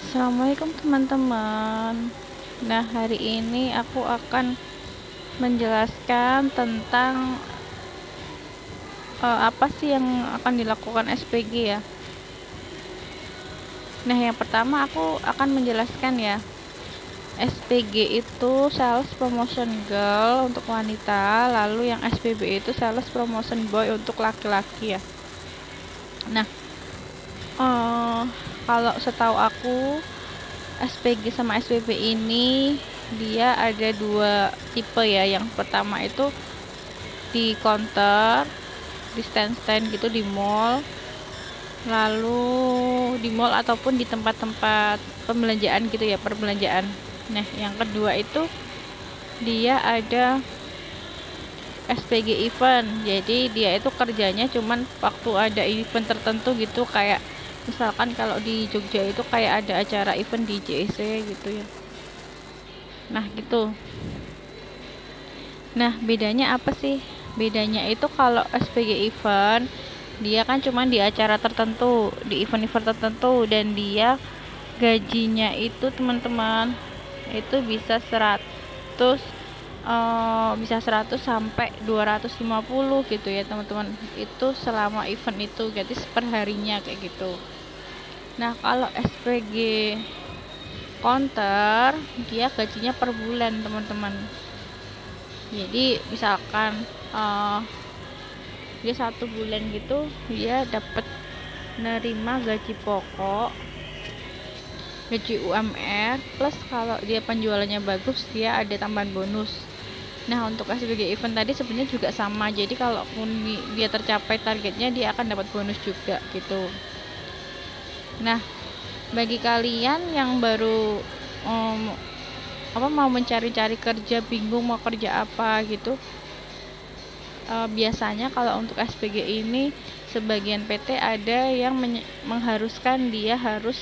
Assalamualaikum teman-teman. Nah, hari ini aku akan menjelaskan tentang apa sih yang akan dilakukan SPG ya. Nah, yang pertama aku akan menjelaskan ya. SPG itu Sales Promotion Girl untuk wanita, lalu yang SPB itu Sales Promotion Boy untuk laki-laki ya. Nah, kalau setahu aku SPG sama SPB ini dia ada dua tipe ya. Yang pertama itu di counter, di stand-stand gitu di mall, lalu di mall ataupun di tempat-tempat pembelanjaan gitu ya, perbelanjaan. Nah, yang kedua itu dia ada SPG event. Jadi dia itu kerjanya cuman waktu ada event tertentu gitu, kayak misalkan kalau di Jogja itu kayak ada acara event di JEC gitu ya. Nah, gitu. Nah, bedanya apa sih? Bedanya itu kalau SPG event, dia kan cuma di acara tertentu, di event-event tertentu, dan dia gajinya itu teman-teman itu bisa 100 bisa 100 sampai 250 gitu ya teman-teman. Itu selama event itu, gratis per harinya kayak gitu. Nah, kalau SPG counter dia gajinya per bulan teman-teman. Jadi misalkan dia 1 bulan gitu dia dapat nerima gaji pokok, gaji UMR, plus kalau dia penjualannya bagus dia ada tambahan bonus. Nah, untuk SPG event tadi sebenarnya juga sama, jadi kalaupun dia tercapai targetnya dia akan dapat bonus juga gitu. Nah, bagi kalian yang baru mau mencari-cari kerja, bingung mau kerja apa gitu, biasanya kalau untuk SPG ini sebagian PT ada yang mengharuskan dia harus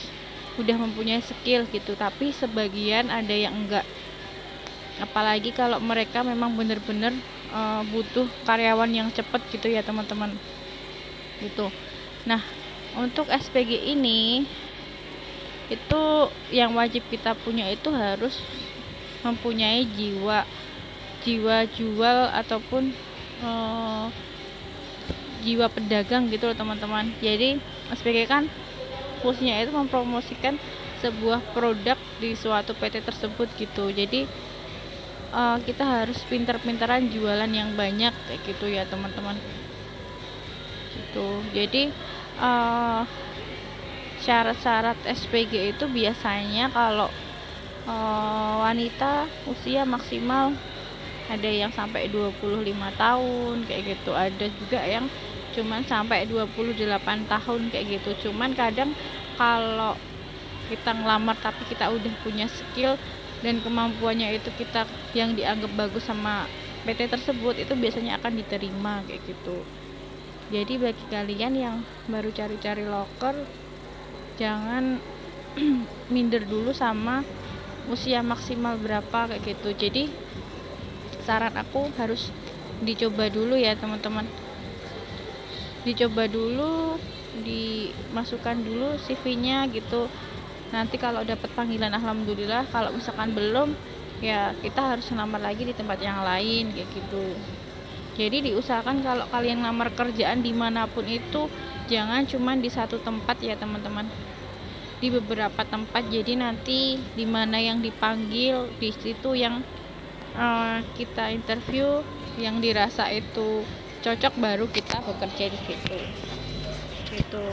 udah mempunyai skill gitu, tapi sebagian ada yang enggak, apalagi kalau mereka memang benar-benar butuh karyawan yang cepat gitu ya teman-teman gitu. Nah, untuk SPG ini itu yang wajib kita punya itu harus mempunyai jiwa jual ataupun jiwa pedagang gitu loh teman-teman. Jadi SPG kan fungsinya itu mempromosikan sebuah produk di suatu PT tersebut gitu. Jadi kita harus pintar-pintaran jualan yang banyak kayak gitu ya teman-teman gitu. Jadi syarat-syarat SPG itu biasanya kalau wanita usia maksimal ada yang sampai 25 tahun kayak gitu, ada juga yang cuman sampai 28 tahun kayak gitu. Cuman kadang kalau kita ngelamar tapi kita udah punya skill dan kemampuannya itu kita yang dianggap bagus sama PT tersebut, itu biasanya akan diterima kayak gitu. Jadi bagi kalian yang baru cari-cari loker, jangan minder dulu sama usia maksimal berapa kayak gitu. Jadi saran aku harus dicoba dulu ya teman-teman, dicoba dulu, dimasukkan dulu CV-nya gitu. Nanti kalau dapat panggilan alhamdulillah, kalau misalkan belum ya kita harus ngelamar lagi di tempat yang lain kayak gitu. Jadi diusahakan kalau kalian ngelamar kerjaan dimanapun itu jangan cuma di satu tempat ya teman-teman, di beberapa tempat. Jadi nanti dimana yang dipanggil di situ yang kita interview, yang dirasa itu cocok, baru kita bekerja di situ gitu.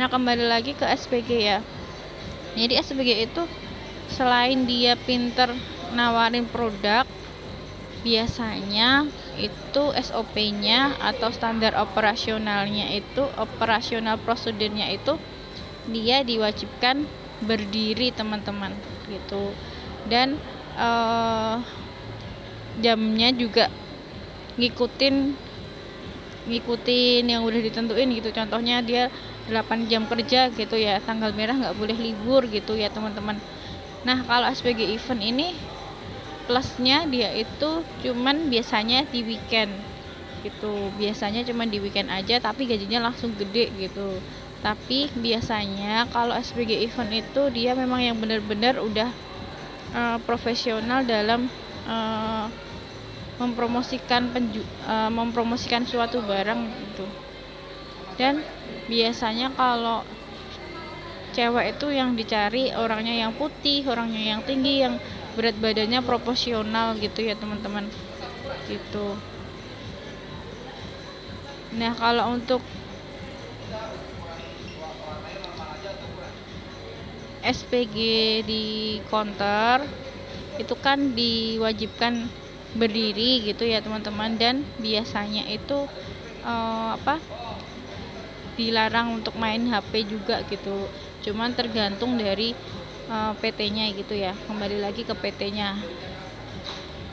Nah, kembali lagi ke SPG ya. Jadi SPG itu selain dia pinter nawarin produk, biasanya itu SOP-nya atau standar operasionalnya itu, operasional prosedurnya itu dia diwajibkan berdiri teman-teman gitu. Dan jamnya juga ngikutin yang udah ditentuin gitu. Contohnya dia 8 jam kerja gitu ya, tanggal merah nggak boleh libur gitu ya teman-teman. Nah, kalau SPG event ini plusnya dia itu cuman biasanya di weekend gitu, biasanya cuman di weekend aja, tapi gajinya langsung gede gitu. Tapi biasanya kalau SPG event itu dia memang yang benar-benar udah profesional dalam mempromosikan suatu barang gitu. Dan biasanya kalau cewek itu yang dicari orangnya yang putih, orangnya yang tinggi, yang berat badannya proporsional gitu ya teman-teman, gitu. Nah kalau untuk SPG di counter itu kan diwajibkan berdiri gitu ya teman-teman, dan biasanya itu dilarang untuk main HP juga gitu, cuman tergantung dari PT-nya gitu ya, kembali lagi ke PT-nya.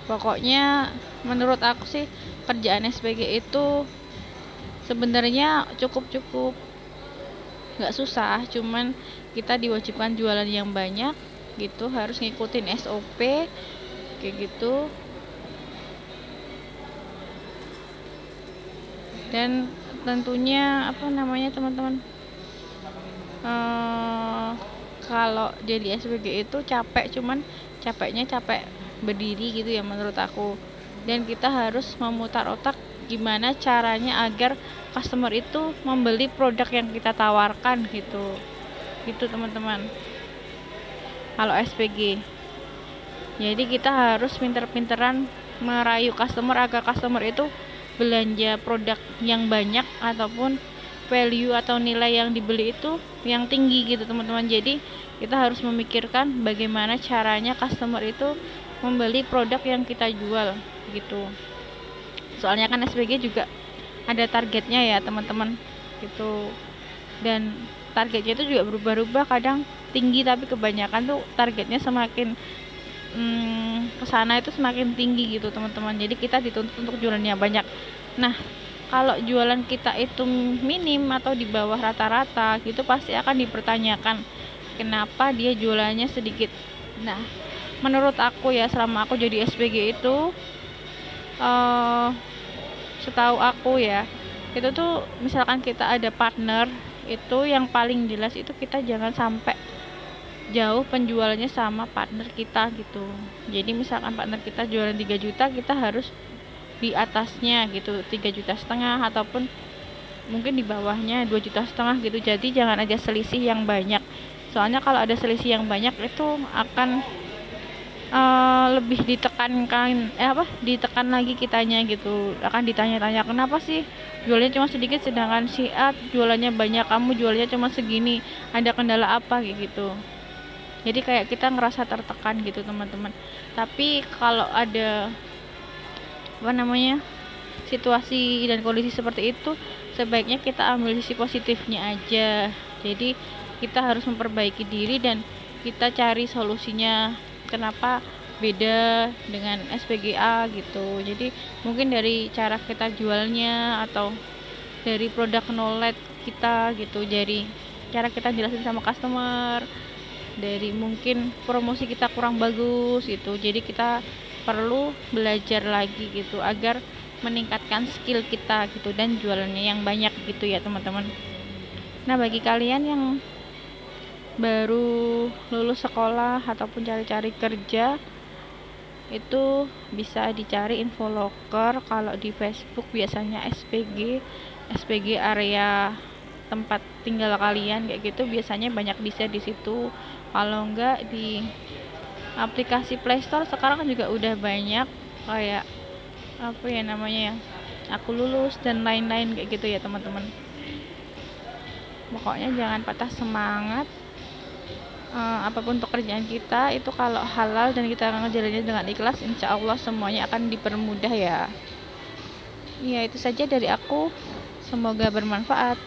Pokoknya menurut aku sih kerjaan SPG itu sebenarnya cukup nggak susah, cuman kita diwajibkan jualan yang banyak gitu, harus ngikutin SOP kayak gitu. Dan tentunya teman-teman, kalau jadi SPG itu capek, cuman capeknya capek berdiri gitu ya menurut aku. Dan kita harus memutar otak gimana caranya agar customer itu membeli produk yang kita tawarkan gitu teman-teman, kalau SPG. Jadi kita harus pinter-pinteran merayu customer agar customer itu belanja produk yang banyak ataupun value atau nilai yang dibeli itu yang tinggi gitu teman-teman. Jadi kita harus memikirkan bagaimana caranya customer itu membeli produk yang kita jual gitu. Soalnya kan SPG juga ada targetnya ya teman-teman gitu, dan targetnya itu juga berubah-ubah, kadang tinggi tapi kebanyakan tuh targetnya semakin kesana itu semakin tinggi gitu teman-teman. Jadi kita dituntut untuk jualannya banyak. Nah kalau jualan kita itu minim atau di bawah rata-rata gitu, pasti akan dipertanyakan kenapa dia jualannya sedikit. Nah menurut aku ya, selama aku jadi SPG itu setahu aku ya, itu tuh misalkan kita ada partner, itu yang paling jelas itu kita jangan sampai jauh penjualannya sama partner kita gitu. Jadi misalkan partner kita jualan 3 juta, kita harus di atasnya gitu, 3,5 juta ataupun mungkin di bawahnya 2,5 juta gitu. Jadi jangan ada selisih yang banyak, soalnya kalau ada selisih yang banyak itu akan lebih ditekan lagi kitanya gitu, akan ditanya-tanya kenapa sih jualnya cuma sedikit sedangkan si A jualannya banyak, kamu jualnya cuma segini, ada kendala apa gitu. Jadi kayak kita ngerasa tertekan gitu teman-teman. Tapi kalau ada situasi dan kondisi seperti itu, sebaiknya kita ambil sisi positifnya aja. Jadi kita harus memperbaiki diri dan kita cari solusinya kenapa beda dengan SPGA gitu. Jadi mungkin dari cara kita jualnya atau dari produk knowledge kita gitu, jadi cara kita jelasin sama customer, dari mungkin promosi kita kurang bagus gitu. Jadi kita perlu belajar lagi gitu agar meningkatkan skill kita gitu dan jualannya yang banyak gitu ya teman-teman. Nah bagi kalian yang baru lulus sekolah ataupun cari-cari kerja, itu bisa dicari Infoloker. Kalau di Facebook biasanya SPG area tempat tinggal kalian kayak gitu, biasanya banyak bisa di situ. Kalau enggak di aplikasi Playstore sekarang kan juga udah banyak, kayak Aku Lulus dan lain-lain kayak gitu ya teman-teman. Pokoknya jangan patah semangat. Apapun pekerjaan kita itu kalau halal dan kita ngejalannya dengan ikhlas, insya Allah semuanya akan dipermudah ya. Ya itu saja dari aku, semoga bermanfaat.